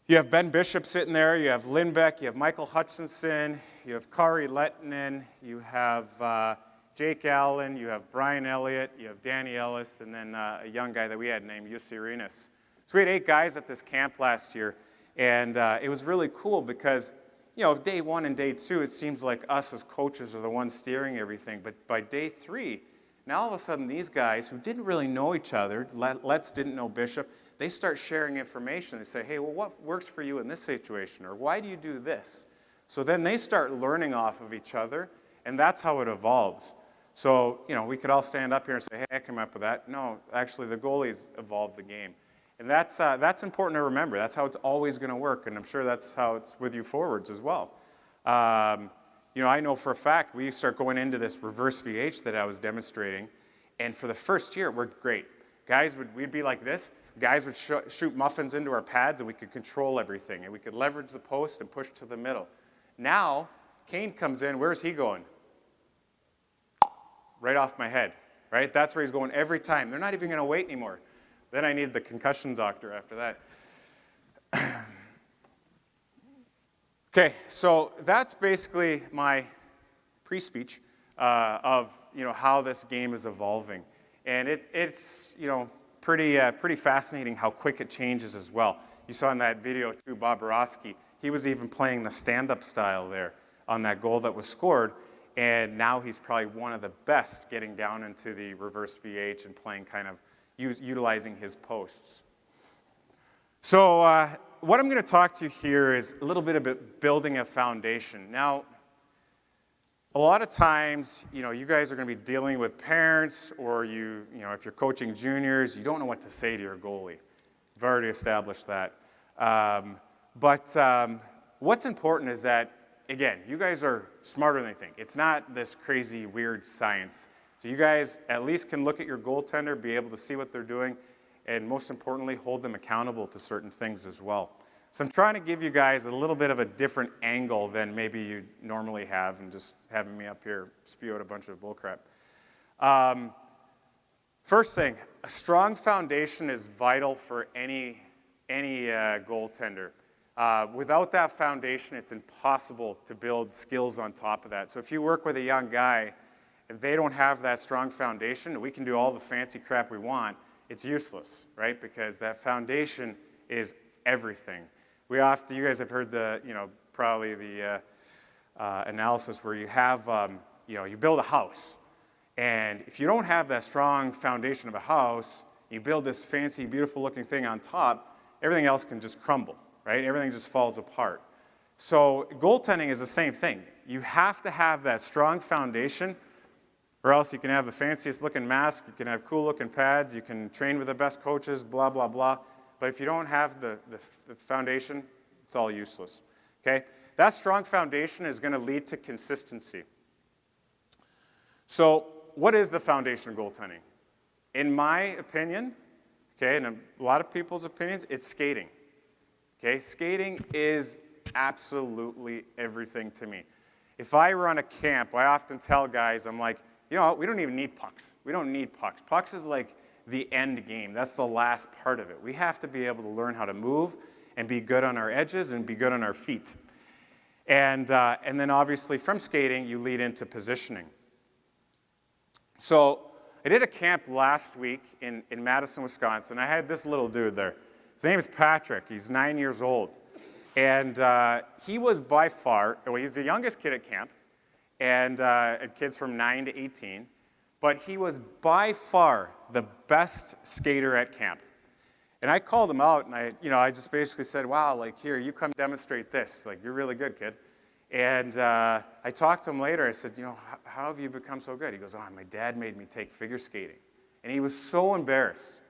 You have Ben Bishop sitting there, you have Lindbeck, you have Michael Hutchinson, you have Kari Lettinen, you have Jake Allen, you have Brian Elliott, you have Danny Ellis, and then a young guy that we had named Jussi Arenas. So we had 8 guys at this camp last year, and it was really cool because, day 1 and day 2, it seems like us as coaches are the ones steering everything, but by day 3, now all of a sudden these guys who didn't really know each other, Letts didn't know Bishop, they start sharing information. They say, hey, well, what works for you in this situation? Or why do you do this? So then they start learning off of each other, and that's how it evolves. So, we could all stand up here and say, hey, I came up with that. No, actually, the goalies evolved the game. And that's important to remember. That's how it's always going to work, and I'm sure that's how it's with you forwards as well. I know for a fact we start going into this reverse VH that I was demonstrating, and for the first year, it worked great. We'd be like this. Guys would shoot muffins into our pads, and we could control everything, and we could leverage the post and push to the middle. Now, Kane comes in. Where's he going? Right off my head, right? That's where he's going every time. They're not even going to wait anymore. Then I need the concussion doctor after that. Okay, so that's basically my pre-speech of how this game is evolving, and it's pretty fascinating how quick it changes as well. You saw in that video too, Bob Borowski, he was even playing the stand-up style there on that goal that was scored, and now he's probably one of the best getting down into the reverse VH and playing kind of utilizing his posts. So what I'm going to talk to you here is a little bit about building a foundation. Now, a lot of times, you guys are going to be dealing with parents, or if you're coaching juniors, you don't know what to say to your goalie. We've already established that. But what's important is that, again, you guys are smarter than you think. It's not this crazy, weird science. So you guys at least can look at your goaltender, be able to see what they're doing, and most importantly, hold them accountable to certain things as well. So I'm trying to give you guys a little bit of a different angle than maybe you normally have, and just having me up here spew out a bunch of bullcrap. First thing, a strong foundation is vital for any goaltender. Without that foundation, it's impossible to build skills on top of that. So if you work with a young guy and they don't have that strong foundation, we can do all the fancy crap we want, it's useless, right? Because that foundation is everything. You guys have heard probably the analysis where you have, you build a house. And if you don't have that strong foundation of a house, you build this fancy, beautiful looking thing on top, everything else can just crumble, right? Everything just falls apart. So goaltending is the same thing. You have to have that strong foundation, or else you can have the fanciest looking mask, you can have cool looking pads, you can train with the best coaches, blah, blah, blah. But if you don't have the foundation, it's all useless, okay? That strong foundation is going to lead to consistency. So what is the foundation of goaltending? In my opinion, okay, and a lot of people's opinions, it's skating. Okay, skating is absolutely everything to me. If I run a camp, I often tell guys, I'm like, we don't even need pucks. We don't need pucks. Pucks is like the end game. That's the last part of it. We have to be able to learn how to move and be good on our edges and be good on our feet. And then obviously from skating, you lead into positioning. So I did a camp last week in Madison, Wisconsin. I had this little dude there. His name is Patrick. He's 9 years old. And he was by far, he's the youngest kid at camp, and kids from 9 to 18. But he was by far the best skater at camp. And I called him out, and I just basically said, wow, here, you come demonstrate this. You're really good, kid. And I talked to him later. I said, how have you become so good? He goes, my dad made me take figure skating. And he was so embarrassed.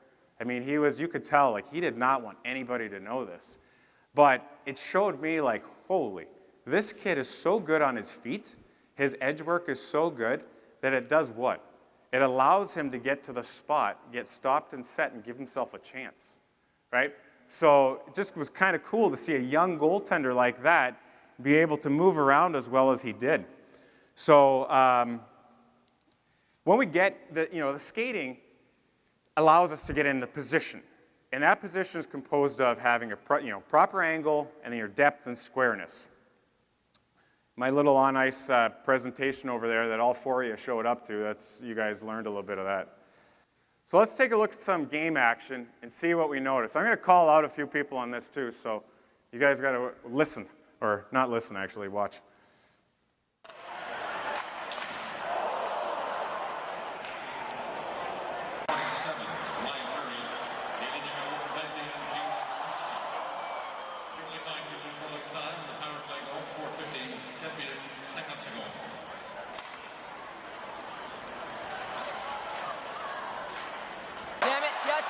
I mean, you could tell, he did not want anybody to know this. But it showed me, holy, this kid is so good on his feet. His edge work is so good that it does what? It allows him to get to the spot, get stopped and set, and give himself a chance, right? So it just was kind of cool to see a young goaltender like that be able to move around as well as he did. So when we get the skating allows us to get in the position, And that position is composed of having a proper angle and then your depth and squareness. My little on-ice presentation over there that all four of you showed up to, you guys learned a little bit of that. So let's take a look at some game action and see what we notice. I'm going to call out a few people on this too, so you guys got to listen, or not listen actually, watch. Damn it, yes.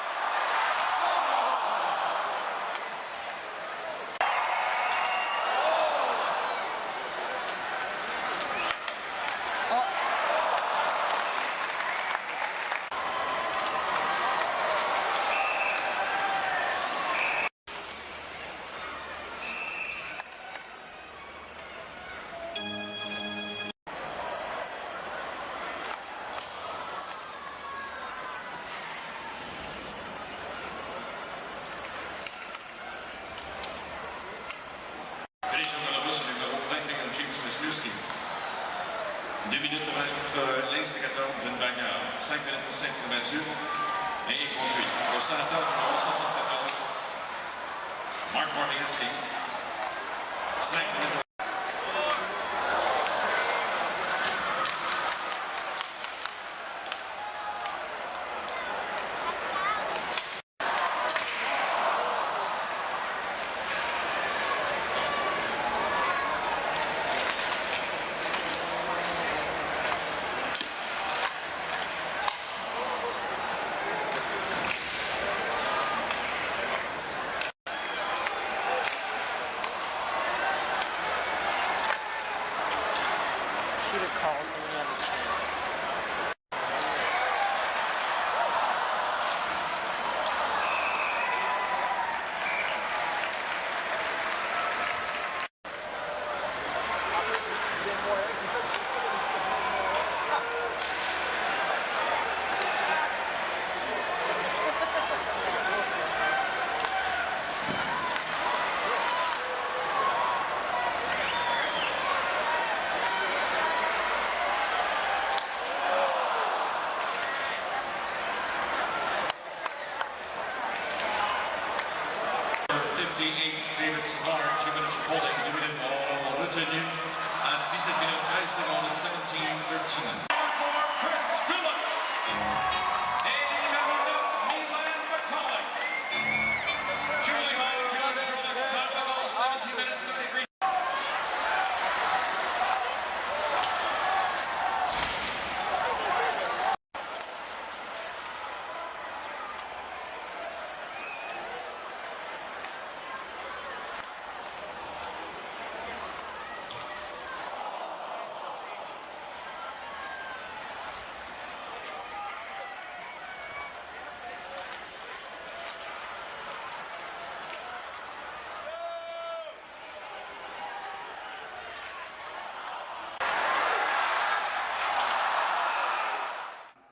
De wisseling met opleiding en James Wisniewski. 2 minuten pour être l'instigateur d'une bagarre. 5 minutes pour ceinture battue et conduite. Au sénateur numéro 74, Mark Bardianski. 5 minutes. Shoot a call so we have a chance. David Savard, 2 minutes holding, 2 minutes en retenue, at 17 minutes 13 secondes, 17-13. For Chris Phillips, et numéro 9, Milan McCulloch. Julie Hall, Julie Phillips, 17 minutes 33.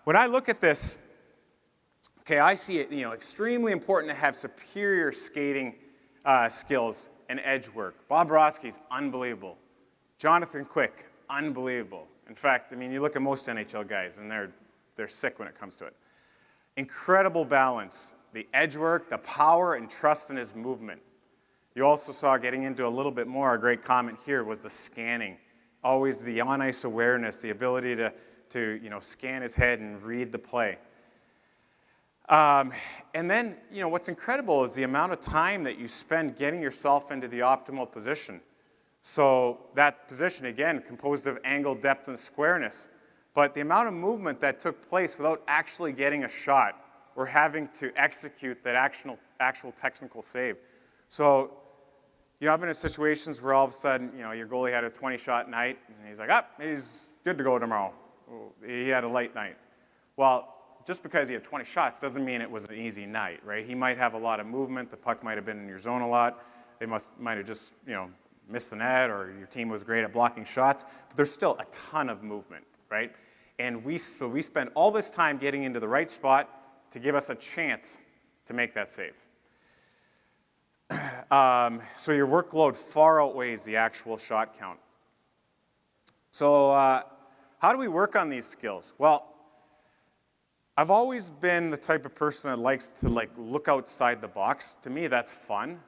When I look at this, okay, I see it, extremely important to have superior skating skills and edge work. Bob Roski's unbelievable. Jonathan Quick, unbelievable. In fact, you look at most NHL guys, and they're sick when it comes to it. Incredible balance, the edge work, the power and trust in his movement. You also saw, getting into a little bit more, a great comment here was the scanning. Always the on-ice awareness, the ability to scan his head and read the play. And then, what's incredible is the amount of time that you spend getting yourself into the optimal position. So that position, again, composed of angle, depth, and squareness. But the amount of movement that took place without actually getting a shot or having to execute that actual technical save. So, I've been in situations where all of a sudden, your goalie had a 20-shot night, and he's like, he's good to go tomorrow. He had a late night. Well, just because he had 20 shots doesn't mean it was an easy night, right? He might have a lot of movement. The puck might have been in your zone a lot. They might have just, missed the net, or your team was great at blocking shots. But there's still a ton of movement, right? And we spend all this time getting into the right spot to give us a chance to make that save. So your workload far outweighs the actual shot count. So how do we work on these skills? Well, I've always been the type of person that likes to look outside the box. To me, that's fun.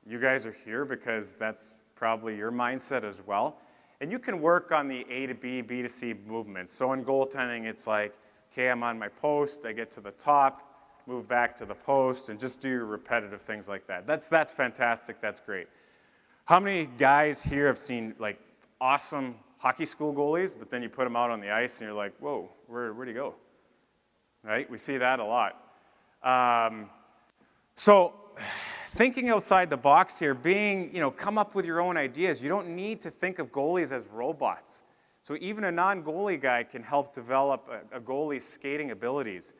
You guys are here because that's probably your mindset as well. And you can work on the A to B, B to C movements. So in goaltending, it's like, okay, I'm on my post, I get to the top, move back to the post, and just do your repetitive things like that. That's fantastic, that's great. How many guys here have seen awesome hockey school goalies, but then you put them out on the ice and you're like, whoa, where'd he go? Right? We see that a lot. So thinking outside the box here, come up with your own ideas. You don't need to think of goalies as robots. So even a non-goalie guy can help develop a goalie's skating abilities.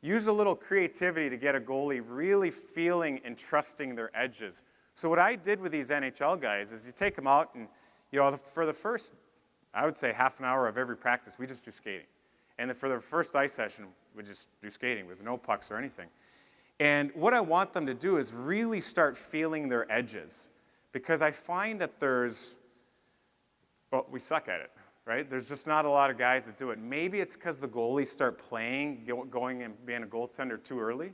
Use a little creativity to get a goalie really feeling and trusting their edges. So what I did with these NHL guys is you take them out and, for the first, I would say half an hour of every practice, we just do skating. And then for the first ice session, we just do skating with no pucks or anything. And what I want them to do is really start feeling their edges. Because I find that we suck at it, right? There's just not a lot of guys that do it. Maybe it's because the goalies start playing, going and being a goaltender too early.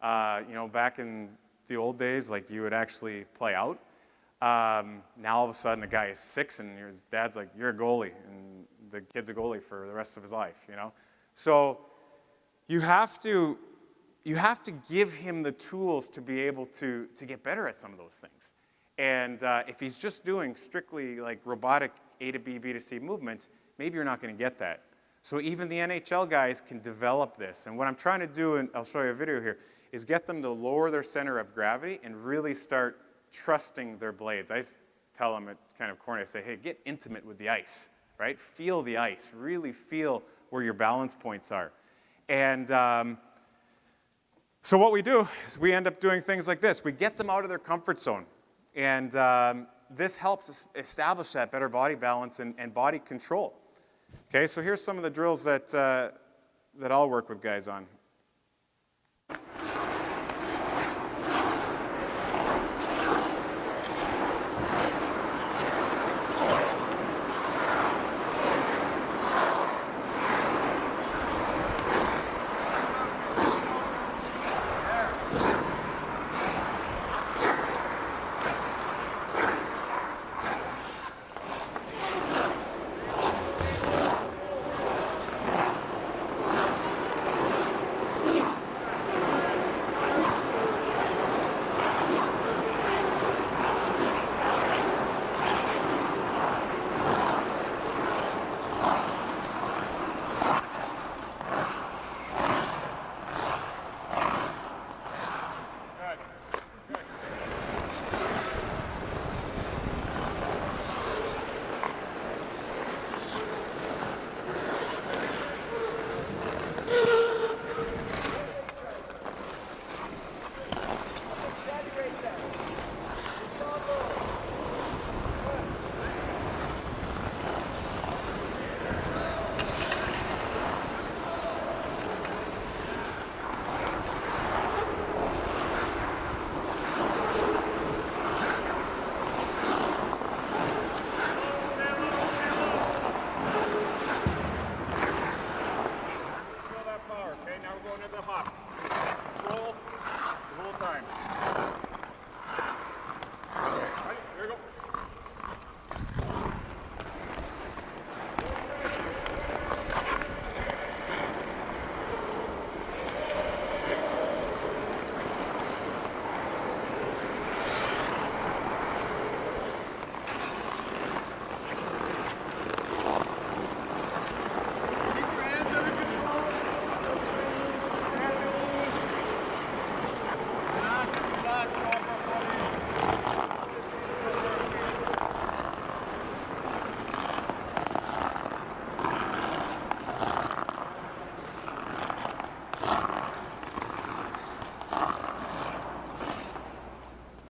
Back in the old days, you would actually play out. Now all of a sudden, a guy is 6 and his dad's like, you're a goalie. And the kid's a goalie for the rest of his life, So you have to give him the tools to be able to get better at some of those things. And if he's just doing strictly robotic A to B, B to C movements, maybe you're not going to get that. So even the NHL guys can develop this. And what I'm trying to do, and I'll show you a video here, is get them to lower their center of gravity and really start trusting their blades. I tell them, it's kind of corny, I say, hey, get intimate with the ice, right? Feel the ice. Really feel where your balance points are. And so what we do is we end up doing things like this. We get them out of their comfort zone. And this helps establish that better body balance and body control. Okay, so here's some of the drills that I'll work with guys on.